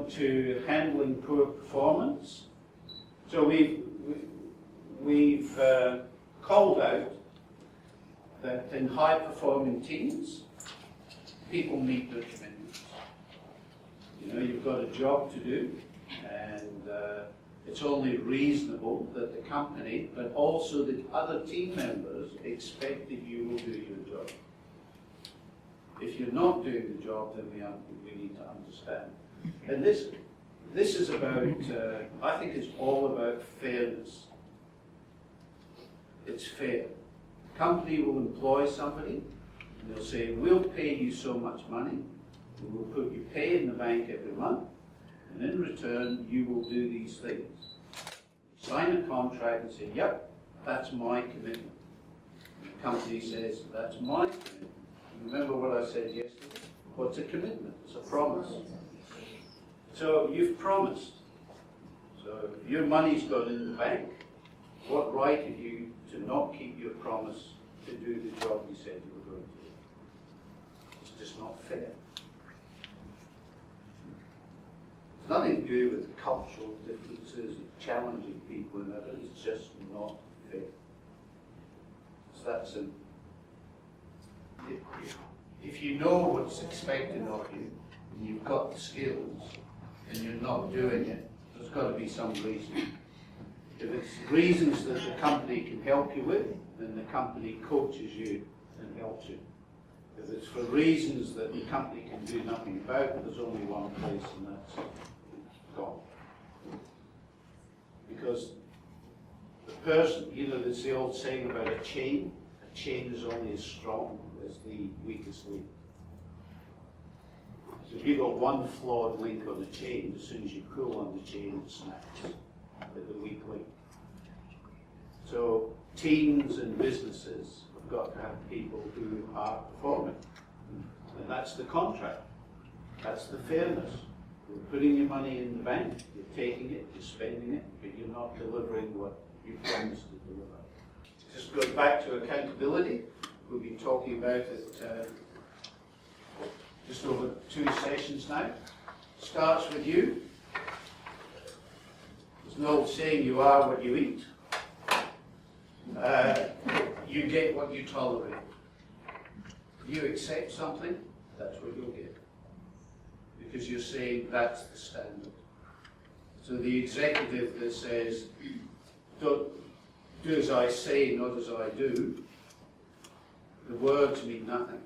on to handling poor performance. So we've called out that in high-performing teams, people meet their commitments. You know, you've got a job to do, and it's only reasonable that the company, but also the other team members, expect that you will do your job. If you're not doing the job, then we need to understand. And this is about, I think it's all about fairness. It's fair. The company will employ somebody, and they'll say, we'll pay you so much money, and we'll put your pay in the bank every month, and in return, you will do these things. Sign a contract and say, yep, that's my commitment. The company says, that's my commitment. Remember what I said yesterday? What's a commitment? It's a promise. So you've promised. So if your money's gone in the bank, what right have you to not keep your promise to do the job you said you were going to do? It's just not fair. It's nothing to do with cultural differences and challenging people and others. It's just not fair. It's that simple. If you know what's expected of you, and you've got the skills, and you're not doing it, there's got to be some reason. If it's reasons that the company can help you with, then the company coaches you and helps you. If it's for reasons that the company can do nothing about, there's only one place, and that's gone. Because the person, you know, there's the old saying about a chain is only as strong as the weakest link. So if you've got one flawed link on the chain, as soon as you pull on the chain, it snaps with the weak link. So teams and businesses have got to have people who are performing. And that's the contract. That's the fairness. You're putting your money in the bank, you're taking it, you're spending it, but you're not delivering what you promised to deliver. Just goes back to accountability. We've been talking about it just over 2 sessions now. Starts with you. There's an old saying, you are what you eat. You get what you tolerate. If you accept something, that's what you'll get. Because you're saying that's the standard. So the executive that says, don't do as I say, not as I do, the words mean nothing.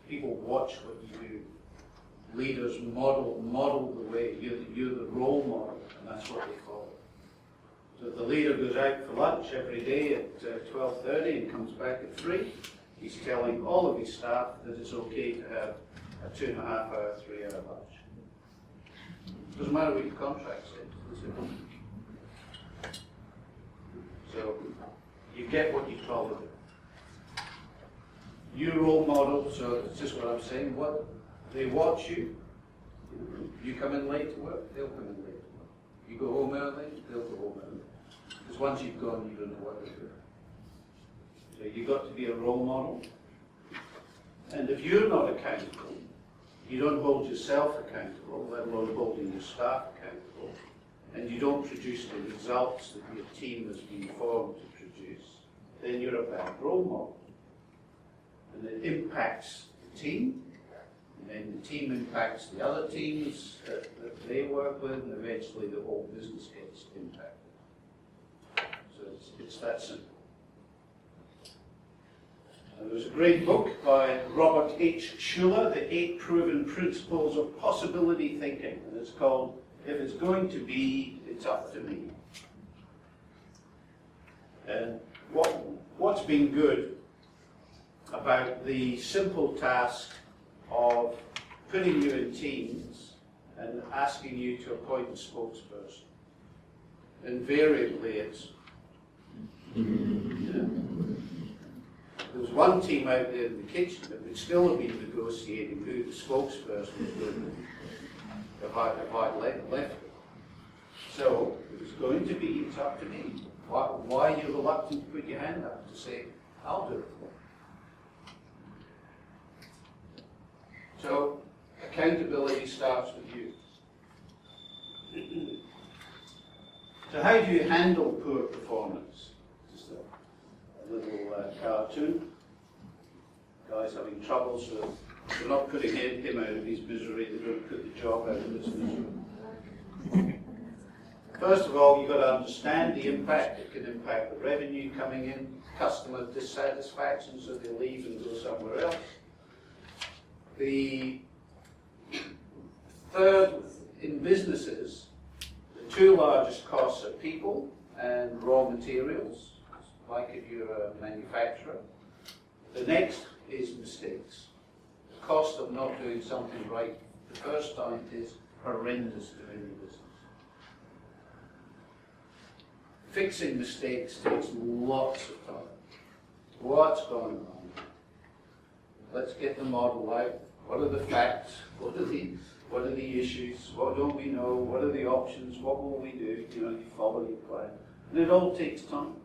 People watch what you do. Leaders model the way. You're the role model, and that's what they follow. So if the leader goes out for lunch every day at 12:30 and comes back at 3, he's telling all of his staff that it's okay to have a 2.5-hour, 3-hour lunch. Doesn't matter what your contract says. So you get what you tolerate. You role model, so it's just what I'm saying. What they watch you. You come in late to work, they'll come in late to work. You go home early, they'll go home early. Because once you've gone, you don't know what to do. So you've got to be a role model. And if you're not accountable, you don't hold yourself accountable, let alone holding your staff accountable, and you don't produce the results that your team has been formed to produce, then you're a bad role model. And it impacts the team, and then the team impacts the other teams that they work with, and eventually the whole business gets impacted. So it's that simple. And there's a great book by Robert H. Schuller, The 8 Proven Principles of Possibility Thinking, and it's called If It's Going to Be, It's Up to Me. And what's been good about the simple task of putting you in teams and asking you to appoint a spokesperson. Invariably it's, there's one team out there in the kitchen that would still have been negotiating who the spokesperson was going to be if I'd left it. So it was going to be, it's up to me. Why are you reluctant to put your hand up to say, I'll do it? So accountability starts with you. So how do you handle poor performance? Just a little cartoon. Guy's having trouble, so they're not putting him out of his misery, they're going to put the job out of his misery. First of all, you've got to understand the impact. It can impact the revenue coming in, customer dissatisfaction, so they leave and go somewhere else. The third, in businesses, the two largest costs are people and raw materials, like if you're a manufacturer. The next is mistakes. The cost of not doing something right the first time is horrendous to any business. Fixing mistakes takes lots of time. What's going on? Let's get the model out. What are the facts? What are the issues? What don't we know? What are the options? What will we do? You follow your plan. And it all takes time.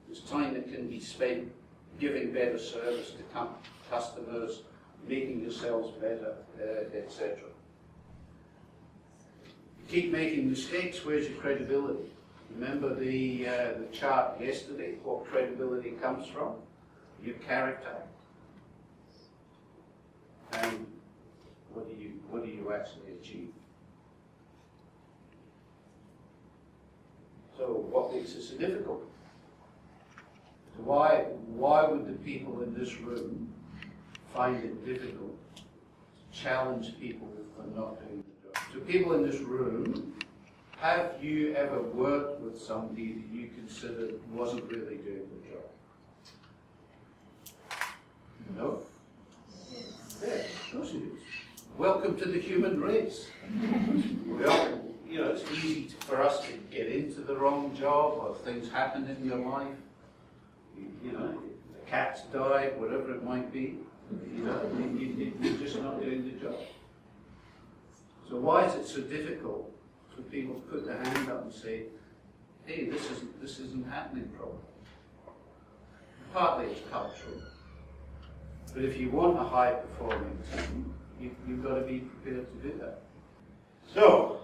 There's time that can be spent giving better service to customers, making yourselves better, etc. You keep making mistakes, where's your credibility? Remember the chart yesterday, what credibility comes from? Your character. And what do you actually achieve? So what makes it so difficult? So why would the people in this room find it difficult to challenge people for not doing the job? So people in this room, have you ever worked with somebody that you considered wasn't really doing the job? No? Yeah, of course it is. Welcome to the human race. Well, it's easy for us to get into the wrong job, or things happen in your life. The cat's died, whatever it might be. You're just not doing the job. So why is it so difficult for people to put their hand up and say, hey, this isn't happening properly? Partly it's cultural. But if you want a high-performing team, you've got to be prepared to do that. So,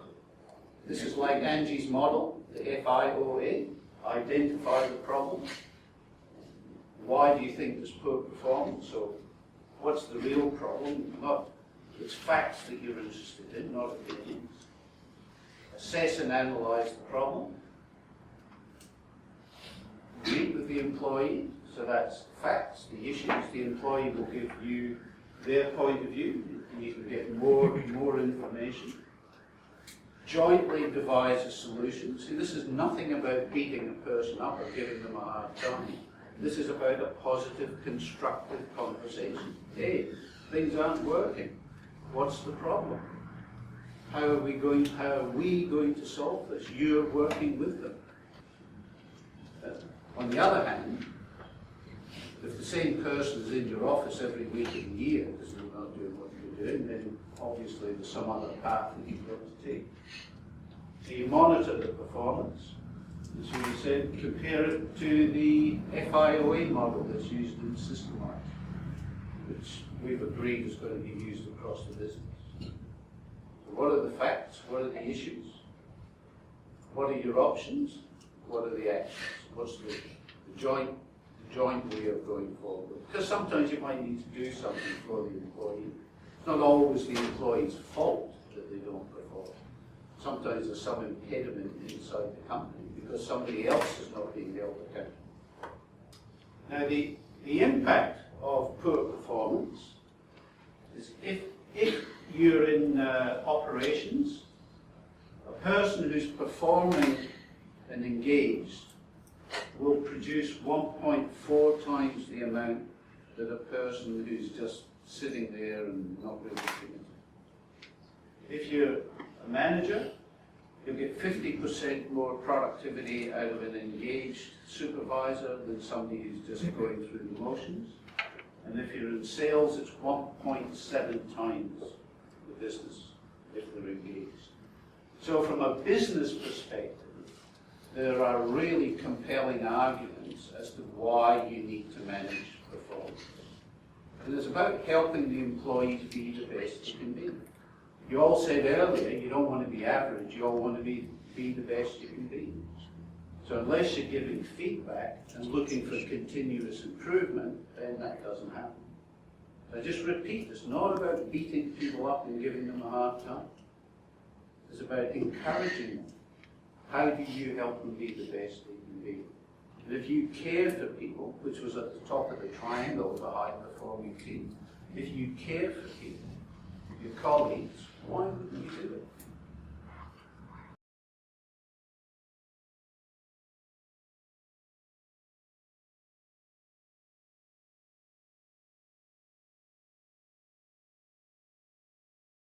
this is like Angie's model, the FIOA. Identify the problem. Why do you think there's poor performance? So, what's the real problem? It's facts that you're interested in, not opinions. Assess and analyze the problem. Meet with the employee. So that's facts, the issues. The employee will give you their point of view. You can get more information. Jointly devise a solution. See, this is nothing about beating a person up or giving them a hard time. This is about a positive, constructive conversation. Hey, things aren't working. What's the problem? How are we going to solve this? You're working with them. On the other hand, if the same person is in your office every week and year because you're not doing what you're doing, then obviously there's some other path that you've got to take. So you monitor the performance. And so we said compare it to the FIOA model that's used in Systemized, which we've agreed is going to be used across the business. So what are the facts? What are the issues? What are your options? What are the actions? What's the joint way of going forward? Because sometimes you might need to do something for the employee. It's not always the employee's fault that they don't perform. Sometimes there's some impediment inside the company because somebody else is not being held accountable. Now the impact of poor performance is if you're in operations, a person who's performing and engaged will produce 1.4 times the amount that a person who's just sitting there and not really committed. If you're a manager, you'll get 50% more productivity out of an engaged supervisor than somebody who's just going through the motions. And if you're in sales, it's 1.7 times the business if they're engaged. So from a business perspective, there are really compelling arguments as to why you need to manage performance. And it's about helping the employee to be the best he can be. You all said earlier you don't want to be average, you all want to be the best you can be. So unless you're giving feedback and looking for continuous improvement, then that doesn't happen. So I just repeat, it's not about beating people up and giving them a hard time. It's about encouraging them. How do you help them be the best they can be? And if you care for people, which was at the top of the triangle of a high-performing team, if you care for people, your colleagues, why wouldn't you do it?